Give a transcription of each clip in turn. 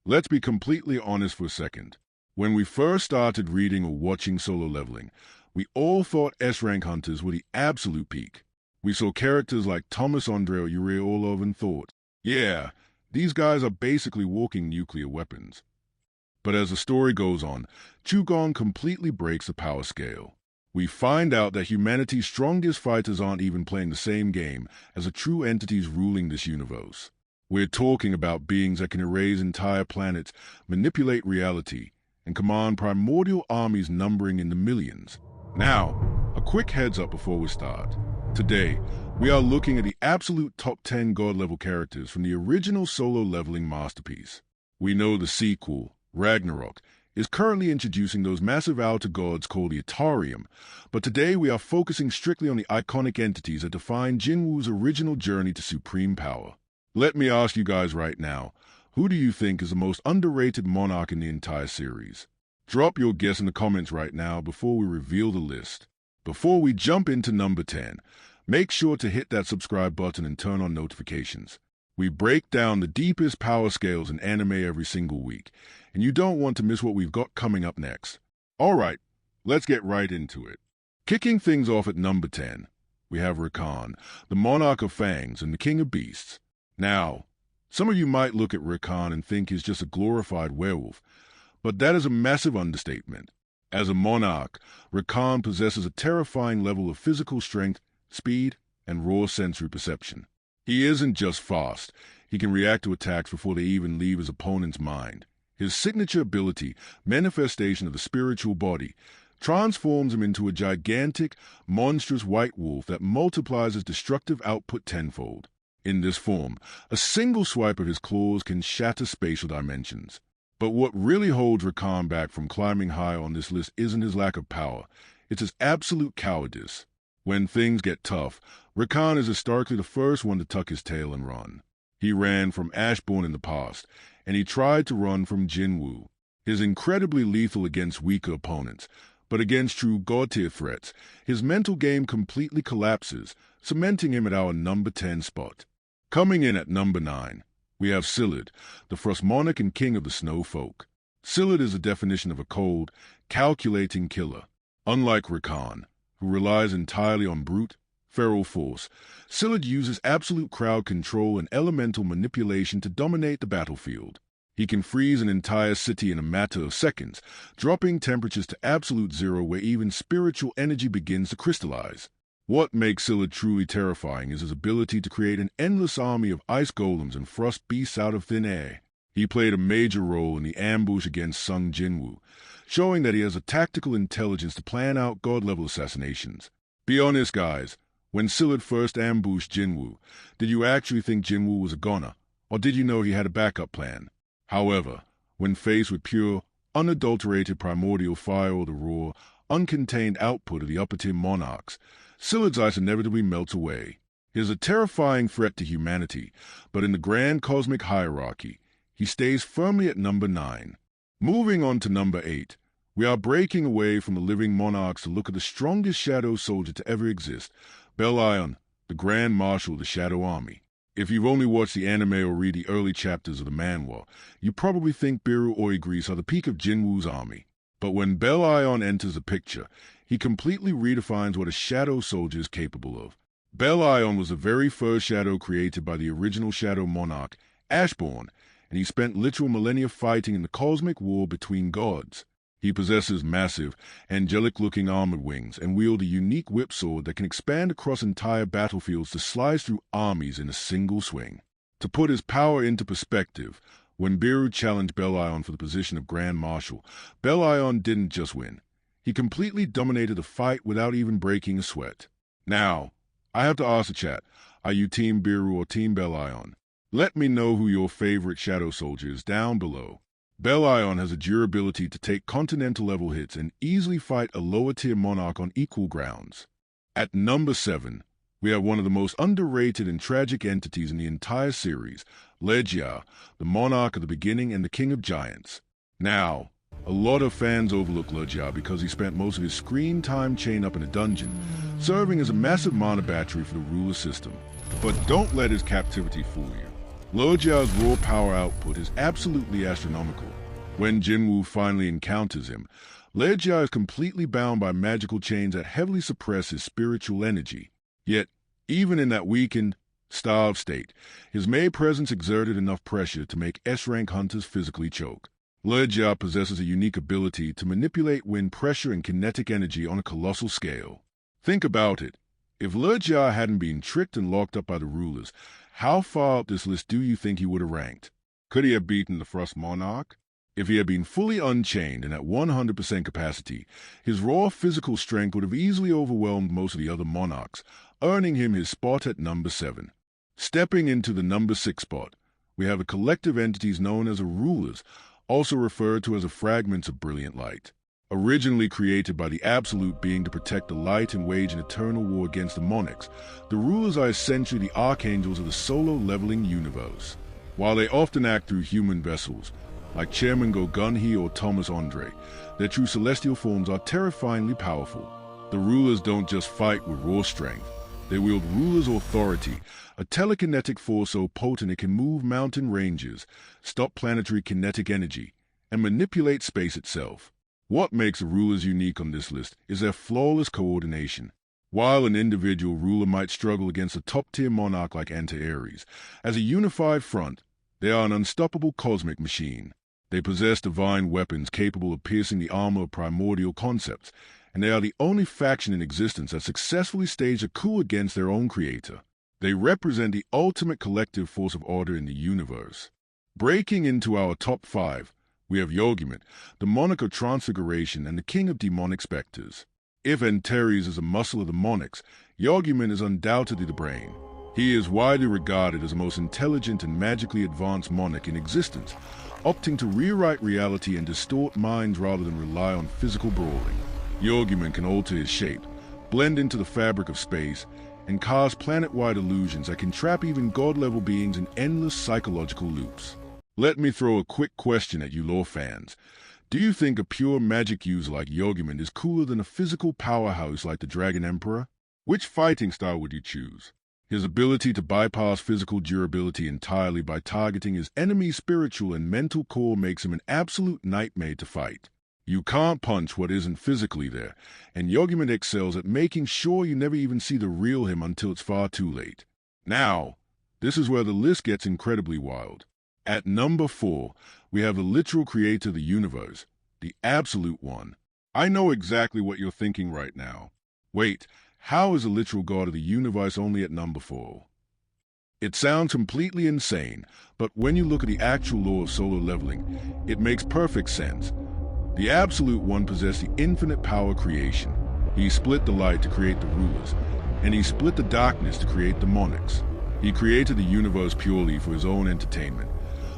Let's be completely honest for a second. When we first started reading or watching Solo Leveling, we all thought S-rank hunters were the absolute peak. We saw characters like Thomas Andre or Yuri Orlov and thought, yeah, these guys are basically walking nuclear weapons. But as the story goes on, Chugon completely breaks the power scale. We find out that humanity's strongest fighters aren't even playing the same game as the true entities ruling this universe. We're talking about beings that can erase entire planets, manipulate reality, and command primordial armies numbering in the millions. Now, a quick heads up before we start. Today, we are looking at the absolute top 10 god-level characters from the original Solo Leveling masterpiece. We know the sequel, Ragnarok, is currently introducing those massive outer gods called the Atarium, but today we are focusing strictly on the iconic entities that define Jinwoo's original journey to supreme power. Let me ask you guys right now, who do you think is the most underrated monarch in the entire series? Drop your guess in the comments right now before we reveal the list. Before we jump into number 10, make sure to hit that subscribe button and turn on notifications. We break down the deepest power scales in anime every single week, and you don't want to miss what we've got coming up next. Alright, let's get right into it. Kicking things off at number 10, we have Rakan, the Monarch of Fangs and the King of Beasts. Now, some of you might look at Rakan and think he's just a glorified werewolf, but that is a massive understatement. As a monarch, Rakan possesses a terrifying level of physical strength, speed, and raw sensory perception. He isn't just fast, he can react to attacks before they even leave his opponent's mind. His signature ability, Manifestation of the Spiritual Body, transforms him into a gigantic, monstrous white wolf that multiplies his destructive output tenfold. In this form, a single swipe of his claws can shatter spatial dimensions. But what really holds Rakan back from climbing high on this list isn't his lack of power, it's his absolute cowardice. When things get tough, Rakan is historically the first one to tuck his tail and run. He ran from Ashbourne in the past, and he tried to run from Jinwoo. He's incredibly lethal against weaker opponents, but against true god-tier threats, his mental game completely collapses, cementing him at our number 10 spot. Coming in at number 9, we have Scyld, the Frost Monarch and King of the Snow Folk. Scyld is the definition of a cold, calculating killer. Unlike Rakan, who relies entirely on brute, feral force, Scyld uses absolute crowd control and elemental manipulation to dominate the battlefield. He can freeze an entire city in a matter of seconds, dropping temperatures to absolute zero where even spiritual energy begins to crystallize. What makes Scyld truly terrifying is his ability to create an endless army of ice golems and frost beasts out of thin air. He played a major role in the ambush against Sung Jinwoo, showing that he has a tactical intelligence to plan out god-level assassinations. Be honest, guys, when Scyld first ambushed Jinwoo, did you actually think Jinwoo was a goner, or did you know he had a backup plan? However, when faced with pure, unadulterated primordial fire or the raw, uncontained output of the upper-tier monarchs, Scyld's ice inevitably melts away. He is a terrifying threat to humanity, but in the grand cosmic hierarchy, he stays firmly at number 9. Moving on to number 8, we are breaking away from the living monarchs to look at the strongest shadow soldier to ever exist, Belion, the Grand Marshal of the Shadow Army. If you've only watched the anime or read the early chapters of the Manhwa, you probably think Biru Oigris are the peak of Jinwoo's army. But when Belion enters the picture, he completely redefines what a shadow soldier is capable of. Belion was the very first shadow created by the original shadow monarch, Ashbourne, and he spent literal millennia fighting in the cosmic war between gods. He possesses massive, angelic-looking armored wings and wields a unique whip sword that can expand across entire battlefields to slice through armies in a single swing. To put his power into perspective, when Biru challenged Belion for the position of Grand Marshal, Belion didn't just win. He completely dominated the fight without even breaking a sweat. Now, I have to ask the chat, are you Team Biru or Team Belion? Let me know who your favorite shadow soldier is down below. Belion has a durability to take continental-level hits and easily fight a lower-tier monarch on equal grounds. At number 7, we have one of the most underrated and tragic entities in the entire series, Legia, the Monarch of the Beginning and the King of Giants. Now, a lot of fans overlook Legia because he spent most of his screen time chained up in a dungeon, serving as a massive mana battery for the ruler system. But don't let his captivity fool you. Lejia's raw power output is absolutely astronomical. When Jinwoo finally encounters him, Lejia is completely bound by magical chains that heavily suppress his spiritual energy. Yet, even in that weakened, starved state, his mere presence exerted enough pressure to make S-rank hunters physically choke. Lejia possesses a unique ability to manipulate wind pressure and kinetic energy on a colossal scale. Think about it. If Lejia hadn't been tricked and locked up by the rulers, how far up this list do you think he would have ranked? Could he have beaten the Frost Monarch? If he had been fully unchained and at 100% capacity, his raw physical strength would have easily overwhelmed most of the other monarchs, earning him his spot at number 7. Stepping into the number 6 spot, we have the collective entities known as the rulers, also referred to as the fragments of brilliant light. Originally created by the Absolute Being to protect the light and wage an eternal war against the monarchs, the rulers are essentially the archangels of the solo-leveling universe. While they often act through human vessels, like Chairman Go-Gun-Hee or Thomas Andre, their true celestial forms are terrifyingly powerful. The rulers don't just fight with raw strength. They wield ruler's authority, a telekinetic force so potent it can move mountain ranges, stop planetary kinetic energy, and manipulate space itself. What makes the rulers unique on this list is their flawless coordination. While an individual ruler might struggle against a top-tier monarch like Anti-Ares, as a unified front, they are an unstoppable cosmic machine. They possess divine weapons capable of piercing the armor of primordial concepts, and they are the only faction in existence that successfully staged a coup against their own creator. They represent the ultimate collective force of order in the universe. Breaking into our top 5, we have Yogiman, the monarch of transfiguration and the king of demonic specters. If Antares is a muscle of the monarchs, Yogiman is undoubtedly the brain. He is widely regarded as the most intelligent and magically advanced monarch in existence, opting to rewrite reality and distort minds rather than rely on physical brawling. Yogiman can alter his shape, blend into the fabric of space, and cause planet-wide illusions that can trap even god-level beings in endless psychological loops. Let me throw a quick question at you lore fans. Do you think a pure magic user like Yogiman is cooler than a physical powerhouse like the Dragon Emperor? Which fighting style would you choose? His ability to bypass physical durability entirely by targeting his enemy's spiritual and mental core makes him an absolute nightmare to fight. You can't punch what isn't physically there, and Yogiman excels at making sure you never even see the real him until it's far too late. Now, this is where the list gets incredibly wild. At number 4, we have the literal creator of the universe, the Absolute One. I know exactly what you're thinking right now. Wait, how is the literal god of the universe only at number 4? It sounds completely insane, but when you look at the actual law of solar leveling, it makes perfect sense. The Absolute One possessed the infinite power of creation. He split the light to create the rulers, and he split the darkness to create the monarchs. He created the universe purely for his own entertainment,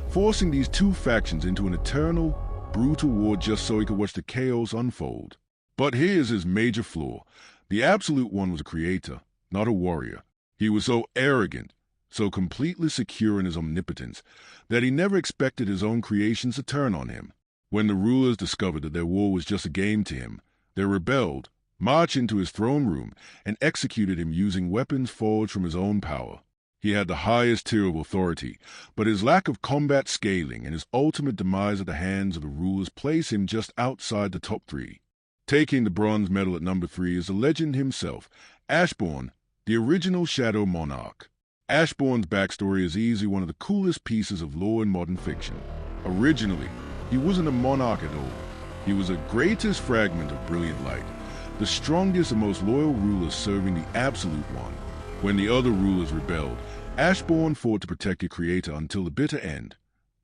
forcing these two factions into an eternal, brutal war just so he could watch the chaos unfold. But here's his major flaw. The Absolute One was a creator, not a warrior. He was so arrogant, so completely secure in his omnipotence, that he never expected his own creations to turn on him. When the rulers discovered that their war was just a game to him, they rebelled, marched into his throne room, and executed him using weapons forged from his own power. He had the highest tier of authority, but his lack of combat scaling and his ultimate demise at the hands of the rulers place him just outside the top 3. Taking the bronze medal at number 3 is the legend himself, Ashbourne, the original Shadow Monarch. Ashbourne's backstory is easily one of the coolest pieces of lore in modern fiction. Originally, he wasn't a monarch at all. He was the greatest fragment of brilliant light, the strongest and most loyal ruler serving the Absolute One. When the other rulers rebelled, Ashbourne fought to protect the creator until the bitter end.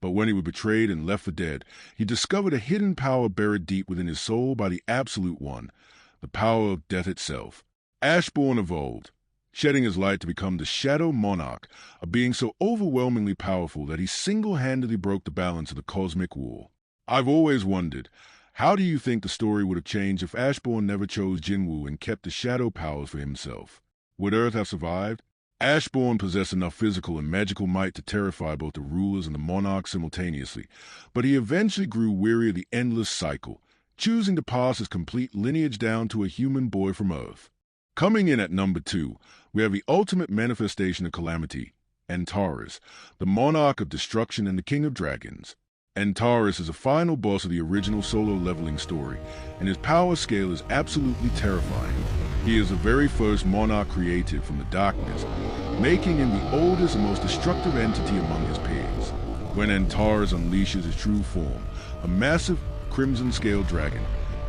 But when he was betrayed and left for dead, he discovered a hidden power buried deep within his soul by the Absolute One, the power of death itself. Ashbourne evolved, shedding his light to become the Shadow Monarch, a being so overwhelmingly powerful that he single-handedly broke the balance of the cosmic war. I've always wondered, how do you think the story would have changed if Ashbourne never chose Jinwoo and kept the shadow powers for himself? Would Earth have survived? Ashbourne possessed enough physical and magical might to terrify both the rulers and the monarchs simultaneously, but he eventually grew weary of the endless cycle, choosing to pass his complete lineage down to a human boy from Earth. Coming in at number 2, we have the ultimate manifestation of calamity, Antares, the monarch of destruction and the king of dragons. Antares is the final boss of the original solo leveling story, and his power scale is absolutely terrifying. He is the very first monarch created from the darkness, making him the oldest and most destructive entity among his peers. When Antares unleashes his true form, a massive crimson-scale dragon,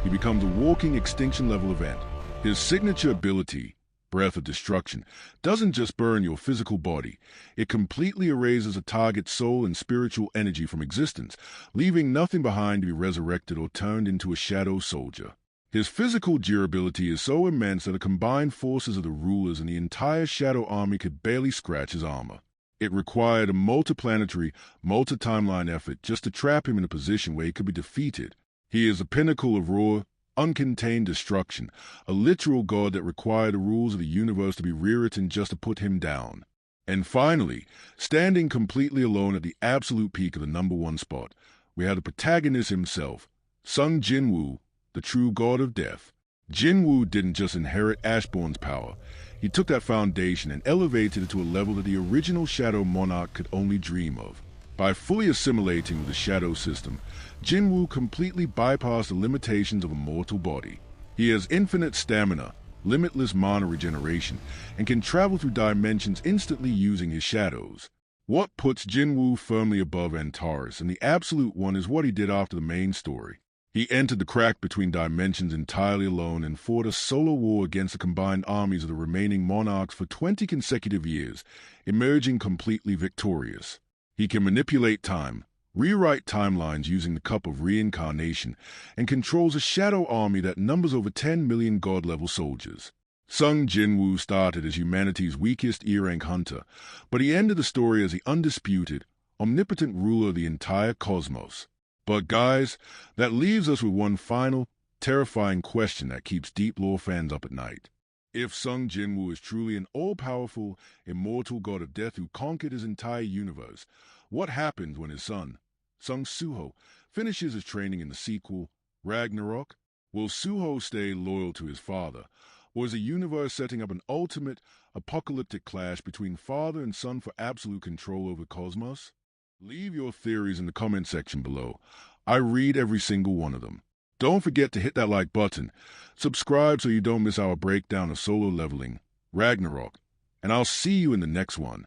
he becomes a walking extinction-level event. His signature ability, Breath of Destruction, doesn't just burn your physical body. It completely erases a target's soul and spiritual energy from existence, leaving nothing behind to be resurrected or turned into a shadow soldier. His physical durability is so immense that the combined forces of the rulers and the entire Shadow Army could barely scratch his armor. It required a multiplanetary, multi-timeline effort just to trap him in a position where he could be defeated. He is the pinnacle of raw, uncontained destruction, a literal god that required the rules of the universe to be rewritten just to put him down. And finally, standing completely alone at the absolute peak of the #1 spot, we had the protagonist himself, Sung Jinwoo, the true god of death. Jinwoo didn't just inherit Ashbourne's power. He took that foundation and elevated it to a level that the original Shadow Monarch could only dream of. By fully assimilating with the Shadow system, Jinwoo completely bypassed the limitations of a mortal body. He has infinite stamina, limitless mana regeneration, and can travel through dimensions instantly using his shadows. What puts Jinwoo firmly above Antares and the Absolute One is what he did after the main story. He entered the crack between dimensions entirely alone and fought a solo war against the combined armies of the remaining monarchs for 20 consecutive years, emerging completely victorious. He can manipulate time, rewrite timelines using the Cup of Reincarnation, and controls a shadow army that numbers over 10 million god-level soldiers. Sung Jinwoo started as humanity's weakest E-rank hunter, but he ended the story as the undisputed, omnipotent ruler of the entire cosmos. But guys, that leaves us with one final, terrifying question that keeps deep lore fans up at night. If Sung Jinwoo is truly an all-powerful, immortal god of death who conquered his entire universe, what happens when his son, Sung Suho, finishes his training in the sequel, Ragnarok? Will Suho stay loyal to his father, or is the universe setting up an ultimate, apocalyptic clash between father and son for absolute control over cosmos? Leave your theories in the comment section below. I read every single one of them. Don't forget to hit that like button, subscribe so you don't miss our breakdown of solo leveling, Ragnarok, and I'll see you in the next one.